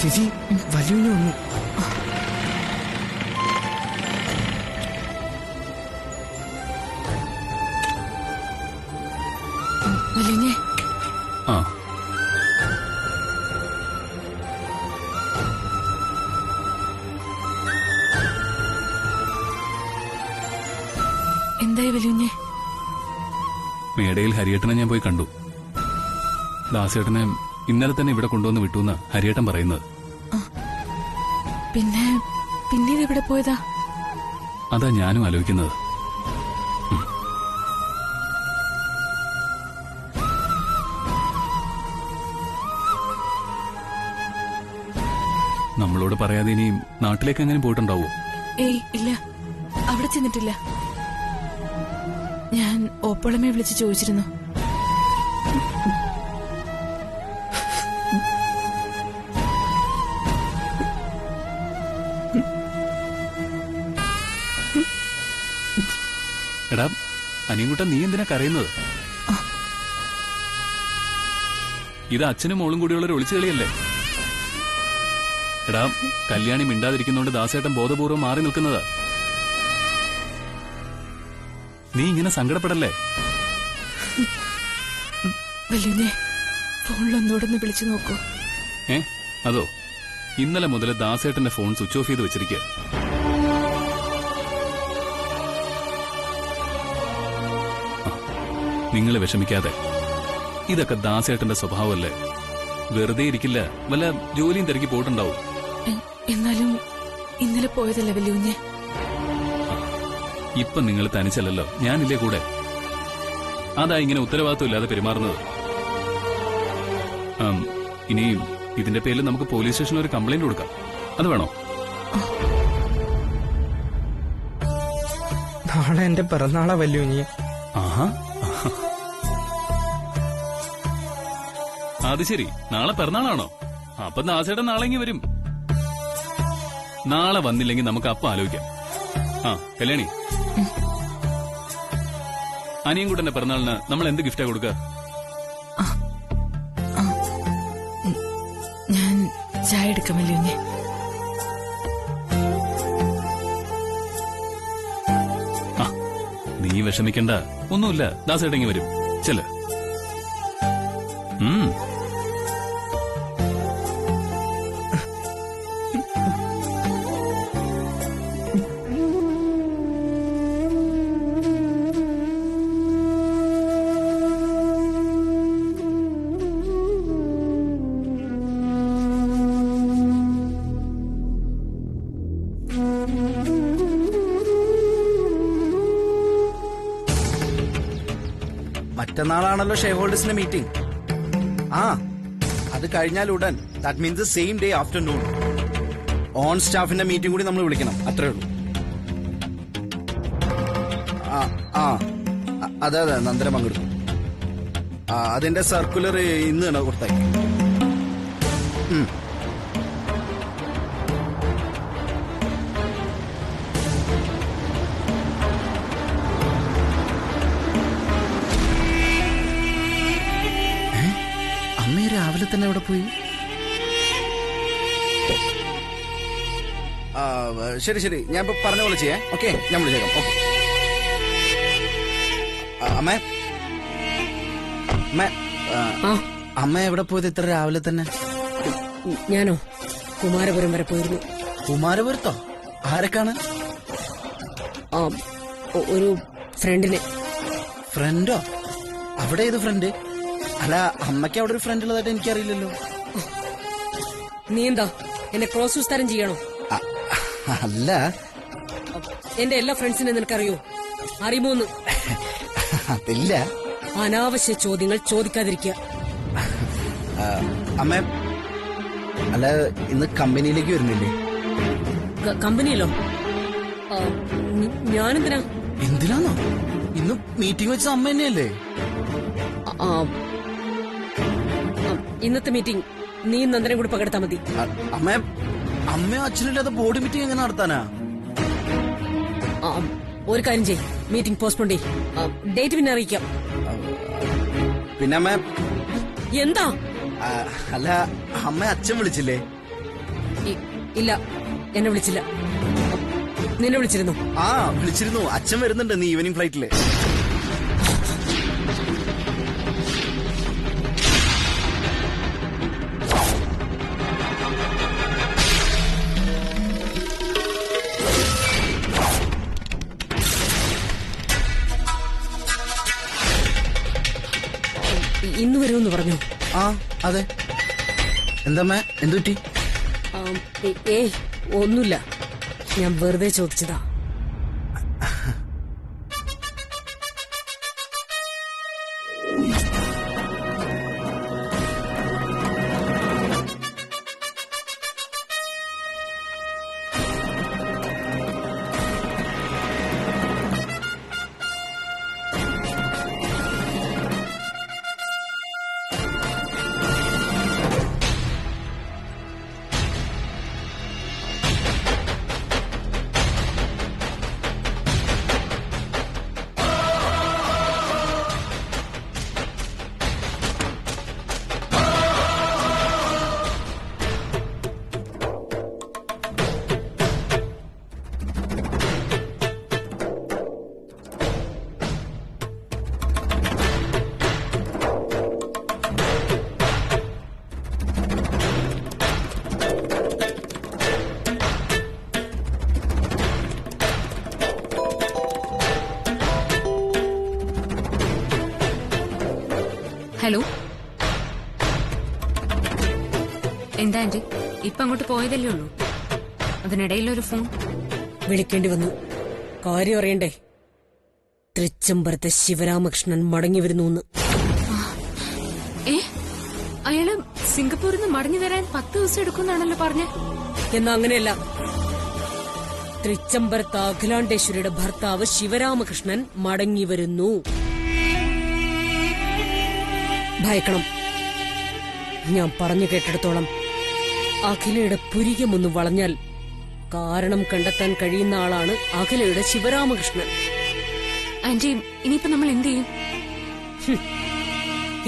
ചേച്ചി വലിയ വന്നു. വലിയ ആ എന്തായി വലിയ? മേടയിൽ ഹരിയേട്ടനെ ഞാൻ പോയി കണ്ടു. ദാസേട്ടനെ ഇന്നലെ തന്നെ ഇവിടെ കൊണ്ടുവന്ന് വിട്ടുന്ന ഹരിയേട്ടൻ പറയുന്നത്. പിന്നീട് എവിടെ പോയതാ? അതാ ഞാനും ആലോചിക്കുന്നത്. നമ്മളോട് പറയാതെ ഇനി നാട്ടിലേക്ക് എങ്ങനെ പോയിട്ടുണ്ടാവോ? ഏയ് ഇല്ല, അവിടെ ചെന്നിട്ടില്ല. ഞാൻ ഓപ്പോളമ്മയെ വിളിച്ച് ചോദിച്ചിരുന്നു. എടാ അനിയൻകുട്ട, നീ എന്തിനാ കരയുന്നത്? ഇത് അച്ഛനും മോളും കൂടിയുള്ളൊരു ഒളിച്ചുകളിയല്ലേ? എടാ, കല്യാണി മിണ്ടാതിരിക്കുന്നോണ്ട് ദാസേട്ടൻ ബോധപൂർവ്വം മാറി നിൽക്കുന്നതാ. നീ ഇങ്ങനെ സങ്കടപ്പെടല്ലേ? വലിയ ഫോണിലൊന്നോടൊന്ന് വിളിച്ചു നോക്കൂ. അതോ? ഇന്നലെ മുതൽ ദാസേട്ടന്റെ ഫോൺ സ്വിച്ച് ഓഫ് ചെയ്ത് വെച്ചിരിക്കുക. നിങ്ങൾ വിഷമിക്കാതെ. ഇതൊക്കെ ദാസേട്ടന്റെ സ്വഭാവമല്ലേ? വെറുതെ ഇരിക്കില്ല, വല്ല ജോലിയും തിരക്കി പോയിട്ടുണ്ടാവും. എന്നാലും ഇന്നലെ പോയതല്ലേ വലിയ? ഇപ്പൊ നിങ്ങൾ തനിച്ചല്ലോ, ഞാനില്ലേ കൂടെ. അതാ ഇങ്ങനെ ഉത്തരവാദിത്വം ഇല്ലാതെ പെരുമാറുന്നത്. ഇനി ഇതിന്റെ പേരിൽ നമുക്ക് പോലീസ് സ്റ്റേഷനിൽ ഒരു കംപ്ലൈന്റ് കൊടുക്കാം. അത് വേണോ? നാളെ എന്റെ പിറന്നാളാ വലിയ. ആഹാ, അത് ശരി, നാളെ പിറന്നാളാണോ? അപ്പൊ ദാസേട്ടൻ നാളെ ഇങ്ങ് വരും. നാളെ വന്നില്ലെങ്കിൽ നമുക്ക് അപ്പം ആലോചിക്കാം. കല്യാണി, അനിയൻകുട്ടന്റെ പിറന്നാളിന് നമ്മൾ എന്ത് ഗിഫ്റ്റാ കൊടുക്കുക? ഞാൻ ചായ എടുക്കാം വലിയ. നീ വിഷമിക്കണ്ട, ഒന്നുമില്ല, ദാസേട്ടൻ ഇങ്ങ് വരും. ചെല്. മറ്റന്നാളാണല്ലോ ഷെയർ ഹോൾഡേഴ്സിന്റെ മീറ്റിംഗ്. അത് കഴിഞ്ഞാൽ ഉടൻ, that means same day afternoon on സ്റ്റാഫിന്റെ മീറ്റിംഗ് കൂടി നമ്മൾ വിളിക്കണം. അത്രേ ഉള്ളൂ. അതെ അതെ, നന്ദന പങ്കെടുക്കും. അതിന്റെ സർക്കുലർ ഇന്ന് തന്നെ കൊടുത്തായി. രാവിലെ തന്നെ എവിടെ പോയി? ശരി ശരി, ഞാൻ ഇപ്പൊ പറഞ്ഞ പോലെ ചെയ്യാം. ഓക്കെ, ഞാൻ വിളിച്ചേക്കാം. ഓക്കെ. അമ്മ എവിടെ പോയത് ഇത്ര രാവിലെ തന്നെ? ഞാനോ കുമാരപുരം വരെ പോയിരുന്നു. കുമാരപുരത്തോ? ആരൊക്കെയാണ്? ഒരു ഫ്രണ്ടിനെ. ഫ്രണ്ടോ? അവിടെ ഏത് ഫ്രണ്ട്? അല്ല, അമ്മയ്ക്ക് അവിടെ ഒരു ഫ്രണ്ട് ഉള്ളതായിട്ട് എനിക്കറിയില്ലല്ലോ. നീ എന്താ എന്നെ ക്രോസ് വിസ്താരം ചെയ്യണോ? അല്ല, എന്റെ എല്ലാ ഫ്രണ്ട്സിനെ നിനക്കറിയോ? അറിയുമോന്ന്? അതില്ല. അനാവശ്യ ചോദ്യങ്ങൾ ചോദിക്കാതിരിക്കുക. അമ്മ, അല്ല ഇന്ന് കമ്പനിയിലേക്ക് വരുന്നില്ലേ? കമ്പനിയിലോ? ഞാനെന്തിനാ? എന്തിനാന്നോ? ഇന്ന് മീറ്റിംഗ് വെച്ച അമ്മ തന്നെയല്ലേ? ഇന്നത്തെ മീറ്റിംഗ് നീ നന്ദനെ കൂടി പകർത്താ മതി. അമ്മയോ അച്ഛനില്ലാതെ ബോർഡ് മീറ്റിംഗ് എങ്ങനെ നടത്താനാ? ഒരു കാര്യം ചെയ്, മീറ്റിംഗ് പോസ്റ്റ്പോൺ ചെയ്. ഡേറ്റ് പിന്നെ അറിയിക്കാം. പിന്നെ അമ്മ എന്താ? അല്ല, അമ്മ അച്ഛൻ വിളിച്ചില്ലേ? ഇല്ല, എന്നെ വിളിച്ചില്ല. നിന്നെ വിളിച്ചിരുന്നു? ആ വിളിച്ചിരുന്നു. അച്ഛൻ വരുന്നുണ്ട് നീ ഈവനിങ് ഫ്ലൈറ്റില്. ഇന്ന് വരുമെന്ന് പറഞ്ഞു. ആ അതെ. എന്താ എന്തുപറ്റി? ഏയ് ഒന്നുമില്ല, ഞാൻ വെറുതെ ചോദിച്ചതാ. ഹലോ, എന്താ ആന്റി? ഇപ്പൊ അങ്ങോട്ട് പോയതല്ലേ ഉള്ളൂ, അതിനിടയിലൊരു ഫോൺ. വിളിക്കേണ്ടി വന്നു. കാര്യം അറിയണ്ടേ? തൃച്ചംബരത്തെ ശിവരാമകൃഷ്ണൻ മടങ്ങി വരുന്നു. അയാള് സിംഗപ്പൂരിൽ നിന്ന് മടങ്ങി വരാൻ 10 ദിവസം എടുക്കുന്നാണല്ലോ പറഞ്ഞ്. എന്നാ അങ്ങനെയല്ല. തൃച്ചംബരത്ത് അഖിലാണ്ടേശ്വരിയുടെ ഭർത്താവ് ശിവരാമകൃഷ്ണൻ മടങ്ങി വരുന്നു. ഭയക്കണം. ഞാൻ പറഞ്ഞു കേട്ടിടത്തോളം അഖിലയുടെ പുരികമൊന്ന് വളഞ്ഞാൽ കാരണം കണ്ടെത്താൻ കഴിയുന്ന ആളാണ് അഖിലയുടെ ശിവരാമകൃഷ്ണൻ. ആന്റി, ഇനിയിപ്പോ നമ്മൾ എന്ത് ചെയ്യും?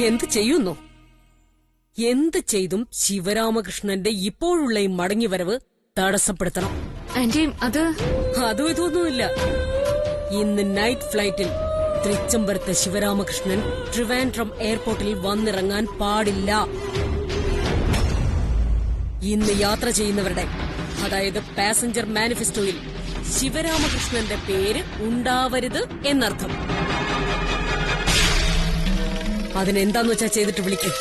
എന്ത് ചെയ്യുന്നോ? എന്ത് ചെയ്തും ശിവരാമകൃഷ്ണന്റെ ഇപ്പോഴുള്ള ഈ മടങ്ങിവരവ് തടസ്സപ്പെടുത്തണം. ആന്റി, അതും ഇതൊന്നുമില്ല. ഇന്ന് നൈറ്റ് ഫ്ലൈറ്റിൽ തൃച്ചംബരത്തെ ശിവരാമകൃഷ്ണൻ ട്രിവാൻഡ്രം എയർപോർട്ടിൽ വന്നിറങ്ങാൻ പാടില്ല. ഇന്ന് യാത്ര ചെയ്യുന്നവരുടെ, അതായത് പാസഞ്ചർ മാനിഫെസ്റ്റോയിൽ ശിവരാമകൃഷ്ണന്റെ പേര് ഉണ്ടാവരുത് എന്നർത്ഥം. അതിനെന്താന്ന് വെച്ചാ ചെയ്തിട്ട് വിളിക്കും.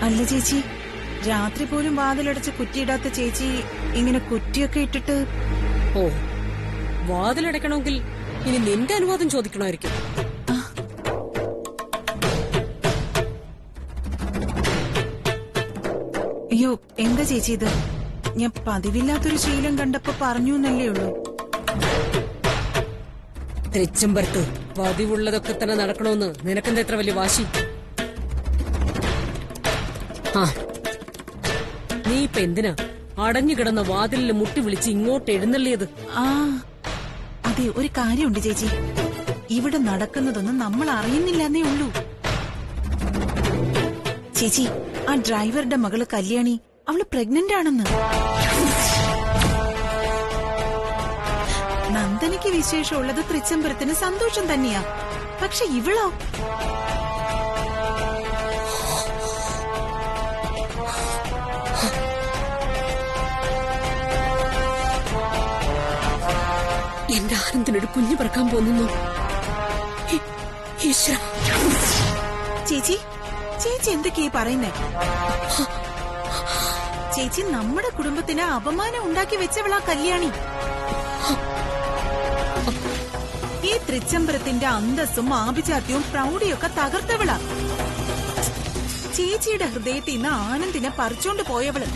അല്ല ചേച്ചി, രാത്രി പോലും വാതിലടച്ച് കുറ്റിയിടാത്ത ചേച്ചി ഇങ്ങനെ കുറ്റിയൊക്കെ ഇട്ടിട്ട്. ഓ, വാതിലടയ്ക്കണമെങ്കിൽ ഇനി നിന്റെ അനുവാദം ചോദിക്കണമായിരിക്കും. അയ്യോ, എന്താ ചേച്ചി ഇത്? ഞാൻ പതിവില്ലാത്തൊരു ശീലം കണ്ടപ്പോ പറഞ്ഞു എന്നല്ലേ ഉള്ളൂ. തൃച്ചംബരത്ത് പതിവുള്ളതൊക്കെ തന്നെ നടക്കണമെന്ന് നിനക്കെന്താ എത്ര വലിയ വാശി? നീ ഇപ്പൊ എന്തിനാ അടഞ്ഞുകിടന്ന വാതിലിൽ മുട്ടി വിളിച്ച് ഇങ്ങോട്ട് എഴുന്നള്ളിയത്? അതെ, ഒരു കാര്യമുണ്ട് ചേച്ചി. ഇവിടെ നടക്കുന്നതൊന്നും നമ്മൾ അറിയുന്നില്ലെന്നേ ഉള്ളൂ. ചേച്ചി, ആ ഡ്രൈവറുടെ മകള് കല്യാണി, അവള് പ്രഗ്നന്റ് ആണെന്ന്. നന്ദനയ്ക്ക് വിശേഷമുള്ളത് തൃച്ചംബരത്തിന് സന്തോഷം തന്നെയാ. പക്ഷെ ഇവളോ? എന്റെ ആനന്ദിനൊരു കുഞ്ഞു പറക്കാൻ പോകുന്നു. ഈശ്വര, ചേച്ചി ചേച്ചി എന്തൊക്കെയാ പറയുന്നേ? ചേച്ചി നമ്മുടെ കുടുംബത്തിന് അപമാനം ഉണ്ടാക്കി വെച്ചവളാ കല്യാണി. ഈ തൃച്ചംബരത്തിന്റെ അന്തസ്സും ആഭിജാത്യവും പ്രൗഢിയൊക്കെ തകർത്തവളാ. ചേച്ചിയുടെ ഹൃദയത്തിൽ നിന്ന് ആനന്ദിനെ പറിച്ചോണ്ട് പോയവള്.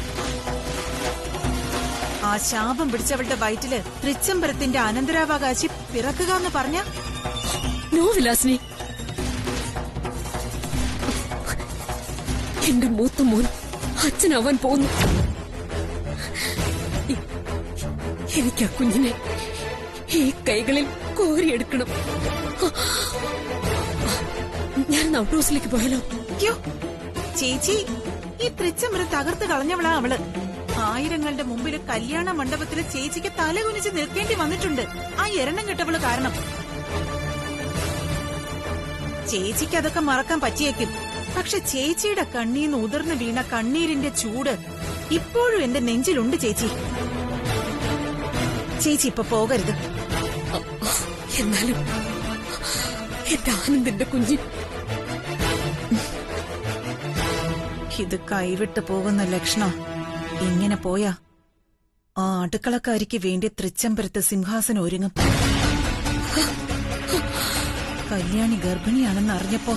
ആ ശാപം പിടിച്ചവളുടെ വയറ്റില് തൃച്ചംബരത്തിന്റെ അനന്തരാവകാശി പിറക്കുക എന്ന് പറഞ്ഞ നോ വിലാസിനി. എന്റെ മൂത്ത മോൻ അച്ഛനാവാൻ പോകുന്നു. എനിക്ക് ആ കുഞ്ഞിനെ ഈ കൈകളിൽ കോരിയെടുക്കണം. ഞാൻ ഔട്ട് ഹൗസിലേക്ക് പോയാലോ? അയ്യോ ചേച്ചി, ഈ തൃച്ചംബരം തകർത്ത് കളഞ്ഞവളാ അവള്. ആയിരങ്ങളുടെ മുമ്പില് കല്യാണ മണ്ഡപത്തില് ചേച്ചിക്ക് തലകുനിച്ച് നിൽക്കേണ്ടി വന്നിട്ടുണ്ട് ആ എരണം കെട്ടവള് കാരണം. ചേച്ചിക്ക് അതൊക്കെ മറക്കാൻ പറ്റിയേക്കും. പക്ഷെ ചേച്ചിയുടെ കണ്ണീന്ന് ഉതിർന്നു വീണ കണ്ണീരിന്റെ ചൂട് ഇപ്പോഴും എന്റെ നെഞ്ചിലുണ്ട് ചേച്ചി. ചേച്ചി ഇപ്പൊ പോകരുത്. എന്നാലും എന്റെ ആനന്ദിന്റെ കുഞ്ഞ് ഇത് കൈവിട്ടു പോകുന്ന ലക്ഷണം. ഇങ്ങനെ പോയാ ആ അടുക്കളക്കാരിക്ക് വേണ്ടി തൃച്ചംബരത്ത് സിംഹാസനം ഒരുങ്ങും. കല്യാണി ഗർഭിണിയാണെന്ന് അറിഞ്ഞപ്പോ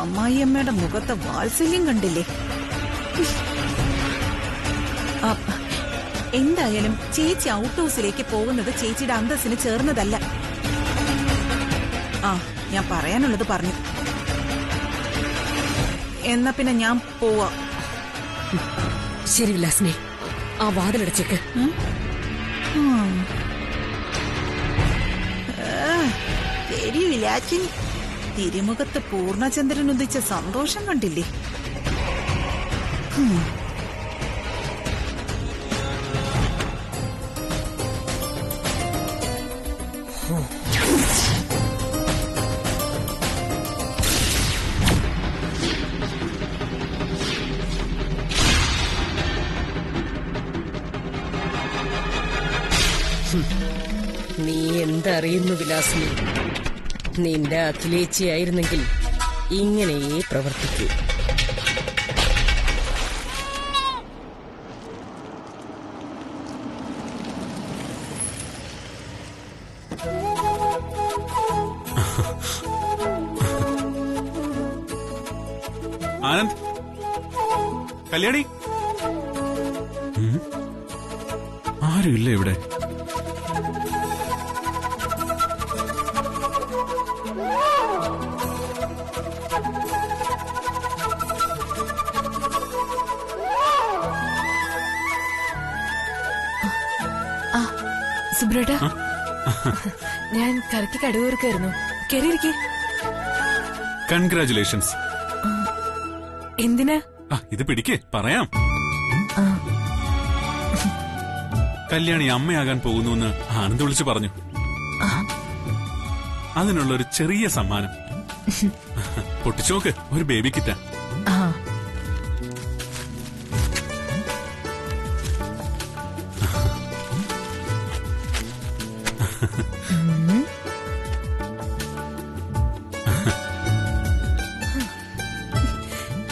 അമ്മായിയമ്മയുടെ മുഖത്തെ വാത്സല്യം കണ്ടില്ലേ? എന്തായാലും ചേച്ചി ഔട്ട് ഹൗസിലേക്ക് പോകുന്നത് ചേച്ചിയുടെ അന്തസ്സിന് ചേർന്നതല്ല. ആ, ഞാൻ പറയാനുള്ളത് പറഞ്ഞു. എന്നാ പിന്നെ ഞാൻ പോവാ. ശരി വിലാസിനെ, ആ വാതിലടച്ചേക്ക്. ശരി വിലാസിനി. തിരുമുഖത്ത് പൂർണ്ണചന്ദ്രൻ ഉദിച്ച സന്തോഷം കണ്ടില്ലേ? നീ എന്തറിയുന്നു വിലാസിനി? നിന്റെ അഖിലേച്ചിയായിരുന്നെങ്കിൽ ഇങ്ങനെയേ പ്രവർത്തിക്കൂ. ആനന്ദ്, കല്യാണി, ആരുമില്ല ഇവിടെ. സുബ്രേട്ടാ, ഞാൻ കറക്കി കടുവൂർക്കായിരുന്നു. കയറിയിരിക്കെ. കൺഗ്രാറ്റുലേഷൻസ്. എന്തിനാ? ഇത് പിടിക്കേ, പറയാം. കല്യാണി അമ്മയാകാൻ പോകുന്നുവെന്ന് ആനന്ദ് വിളിച്ചു പറഞ്ഞു. അതിനുള്ള ഒരു ചെറിയ സമ്മാനം. പൊട്ടിച്ചോക്ക്, ഒരു ബേബി കിറ്റാ.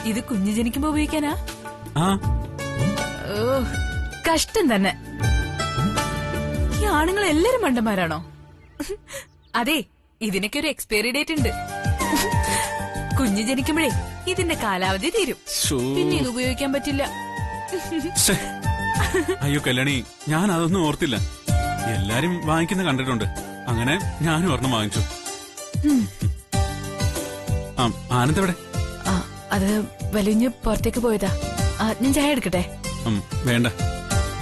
ഇത് കുഞ്ഞു ജനിക്കുമ്പോ ഉപയോഗിക്കാനാ? ഓ, കഷ്ടം തന്നെ. ഈ ആണുങ്ങൾ എല്ലാരും മണ്ടന്മാരാണോ? അതെ, ഇതിനൊക്കെ ഒരു എക്സ്പയറി ഡേറ്റ് ഉണ്ട്. കുഞ്ഞു ജനിക്കുമ്പോഴേ ഇതിന്റെ കാലാവധി തീരും. പിന്നെ ഇത് ഉപയോഗിക്കാൻ പറ്റില്ല. അയ്യോ കല്യാണി, ഞാൻ അതൊന്നും ഓർത്തില്ല. എല്ലാരും വാങ്ങിക്കുന്ന കണ്ടിട്ടുണ്ട്. അങ്ങനെ ഞാനും ഒരെണ്ണം വാങ്ങിച്ചു. ആനന്ദ് എവിടെ? അത് വലിഞ്ഞ് പുറത്തേക്ക് പോയതാ. ഞാൻ ചായ എടുക്കട്ടെ? വേണ്ട,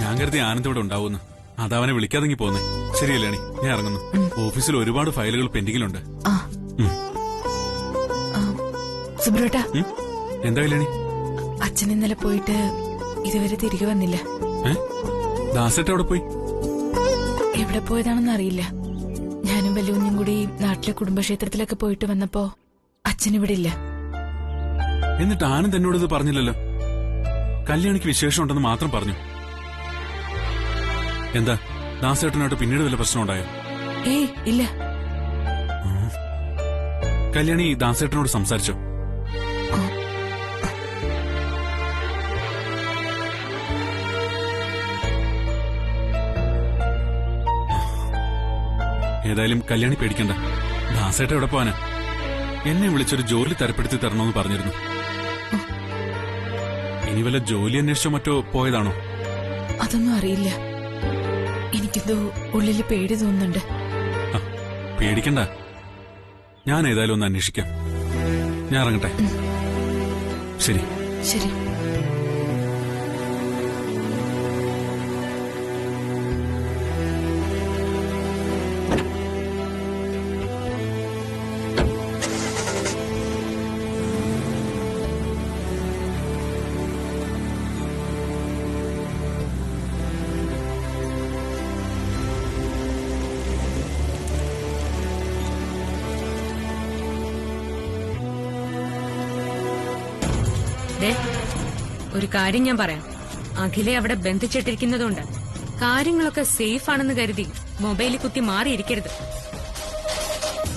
ഞാൻ കരുതി ആനന്ദ് ഇവിടെ ഉണ്ടാവുന്നു. അതവനെ വിളിക്കാതെങ്കി പോന്നേ. ശരിയല്ലേ, ഞാൻ ഇറങ്ങുന്നു. ഓഫീസിൽ ഒരുപാട് ഫയലുകൾ പെൻഡിങ്ങിലുണ്ട്. സുബ്രേട്ടാ, എന്താ കല്യാണി? അച്ഛൻ ഇന്നലെ പോയിട്ട് ഇതുവരെ തിരികെ വന്നില്ല. ദാസേട്ട എവിടെ പോയി? എവിടെ പോയതാണെന്ന് അറിയില്ല. ഞാനും വല്യുഞ്ഞും കൂടി നാട്ടിലെ കുടുംബക്ഷേത്രത്തിലൊക്കെ പോയിട്ട് വന്നപ്പോ അച്ഛൻ ഇവിടെ ഇല്ല. എന്നിട്ട് ആനന്ദ് എന്നോട് ഇത് പറഞ്ഞില്ലല്ലോ. കല്യാണിക്ക് വിശേഷം ഉണ്ടെന്ന് മാത്രം പറഞ്ഞു. എന്താ, ദാസേട്ടനായിട്ട് പിന്നീട് വല്ല പ്രശ്നം ഉണ്ടായോ? ഏയ് ഇല്ല. കല്യാണി ദാസേട്ടനോട് സംസാരിച്ചോ? ഏതായാലും കല്യാണി പേടിക്കണ്ട. ദാസേട്ട എവിടെ പോവാനാ? എന്നെ വിളിച്ചൊരു ജോലി തരപ്പെടുത്തി തരണമെന്ന് പറഞ്ഞിരുന്നു. ഇനി വല്ല ജോലി അന്വേഷിച്ചോ മറ്റോ പോയതാണോ? അതൊന്നും അറിയില്ല. എനിക്കെന്തോ ഉള്ളില് പേടി തോന്നുന്നുണ്ട്. പേടിക്കണ്ട, ഞാൻ ഏതായാലും ഒന്ന് അന്വേഷിക്കാം. ഞാൻ ഇറങ്ങട്ടെ. ശരി ശരി. ഒരു കാര്യം ഞാൻ പറയാം. അഖിലെ അവിടെ ബന്ധിച്ചിട്ടിരിക്കുന്നതുകൊണ്ട് കാര്യങ്ങളൊക്കെ സേഫ് ആണെന്ന് കരുതി മൊബൈലിൽ കുത്തി മാറിയിരിക്കരുത്.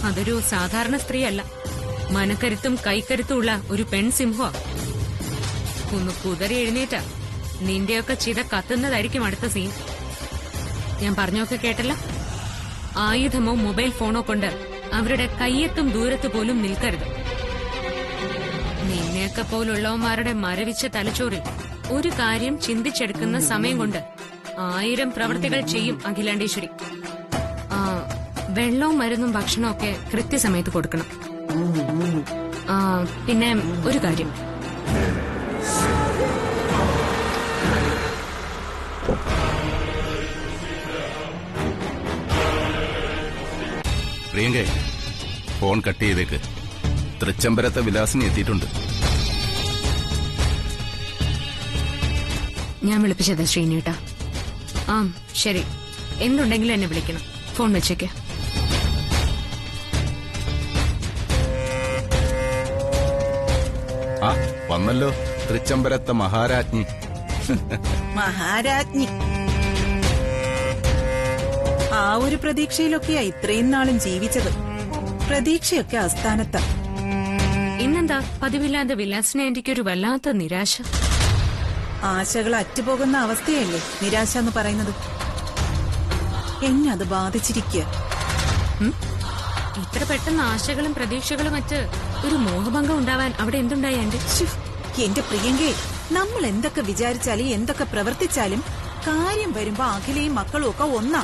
അതൊരു സാധാരണ സ്ത്രീയല്ല, മനക്കരുത്തും കൈക്കരുത്തും ഉള്ള ഒരു പെൺസിംഹ. ഒന്ന് കുതറി എഴുന്നേറ്റ നിന്റെയൊക്കെ ചിത കത്തുന്നതായിരിക്കും അടുത്ത സീൻ. ഞാൻ പറഞ്ഞൊക്കെ കേട്ടല്ല. ആയുധമോ മൊബൈൽ ഫോണോ കൊണ്ട് അവരുടെ കയ്യെത്തും ദൂരത്ത് പോലും നിൽക്കരുത്. നിന്നെയൊക്കെ പോലുള്ളവന്മാരുടെ മരവിച്ച തലച്ചോറിൽ ഒരു കാര്യം ചിന്തിച്ചെടുക്കുന്ന സമയം കൊണ്ട് 1000 പ്രവൃത്തികൾ ചെയ്യും അഖിലാണ്ടേശ്വരി. വെള്ളവും മരുന്നും ഭക്ഷണവും ഒക്കെ കൃത്യസമയത്ത് കൊടുക്കണം. പിന്നെ ഒരു കാര്യം, പ്രിയങ്കേ, ഫോൺ കട്ട് ചെയ്തേക്ക്. തൃച്ചംബരത്തെ വിലാസിനി എത്തിയിട്ടുണ്ട്. ഞാൻ വിളിപ്പിച്ചതാ ശ്രീനേട്ടാ. ശരി, എന്തുണ്ടെങ്കിലും എന്നെ വിളിക്കണം. ഫോൺ വെച്ചേക്ക്. വന്നല്ലോ തൃച്ചംബരത്തെ മഹാരാജ്ഞി. മഹാരാജ്ഞി. ആ ഒരു പ്രതീക്ഷയിലൊക്കെയാ ഇത്രയും നാളും ജീവിച്ചത്. പ്രതീക്ഷയൊക്കെ അസ്ഥാനത്താ. ഇന്നെന്താ പതിവില്ലാതെ വിലാസിനെ എനിക്കൊരു വല്ലാത്ത നിരാശ. ആശകൾ അറ്റുപോകുന്ന അവസ്ഥയല്ലേ നിരാശ എന്ന് പറയുന്നത്. എന്നെ അത് ബാധിച്ചിരിക്കുക. ഇത്ര പെട്ടെന്ന് ആശകളും പ്രതീക്ഷകളും മറ്റ് ഒരു മോഹഭംഗം ഉണ്ടാവാൻ അവിടെ എന്തുണ്ടായി എന്റെ? എന്റെ പ്രിയങ്കേ, നമ്മൾ എന്തൊക്കെ വിചാരിച്ചാലും എന്തൊക്കെ പ്രവർത്തിച്ചാലും കാര്യം വരുമ്പോ അഖിലയും മക്കളും ഒക്കെ ഒന്നാ.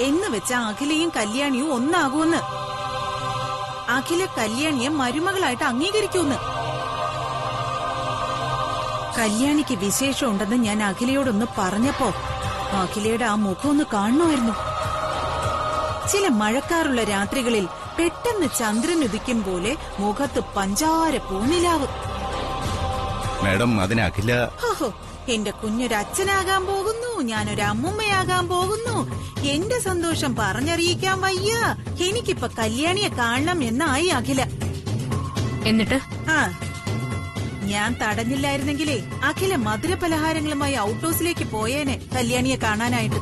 എന്നുവെച്ചാ അഖിലയും കല്യാണിയും ഒന്നാകൂന്ന്. അഖില കല്യാണിയെ മരുമകളായിട്ട് അംഗീകരിക്കൂന്ന്. കല്യാണിക്ക് വിശേഷം ഉണ്ടെന്ന് ഞാൻ അഖിലയോടൊന്ന് പറഞ്ഞപ്പോ അഖിലയുടെ ആ മുഖം ഒന്ന് കാണണമായിരുന്നു. ചില മഴക്കാറുള്ള രാത്രികളിൽ പെട്ടെന്ന് ചന്ദ്രൻ ഉദിക്കും പോലെ മുഖത്ത് പഞ്ചാര പൂനിലാവ്. മാഡം, അതിന് അഖില എന്റെ കുഞ്ഞൊരച്ഛനാകാൻ പോകുന്നു, ഞാനൊരു അമ്മുമ്മയാകാൻ പോകുന്നു. എന്റെ സന്തോഷം പറഞ്ഞറിയിക്കാൻ വയ്യ. എനിക്കിപ്പൊ കല്യാണിയെ കാണണം എന്നായി അഖില. എന്നിട്ട് ഞാൻ തടഞ്ഞില്ലായിരുന്നെങ്കിലേ അഖില മധുര പലഹാരങ്ങളുമായി ഔട്ട് ഹൗസിലേക്ക് പോയേനെ കല്യാണിയെ കാണാനായിട്ട്.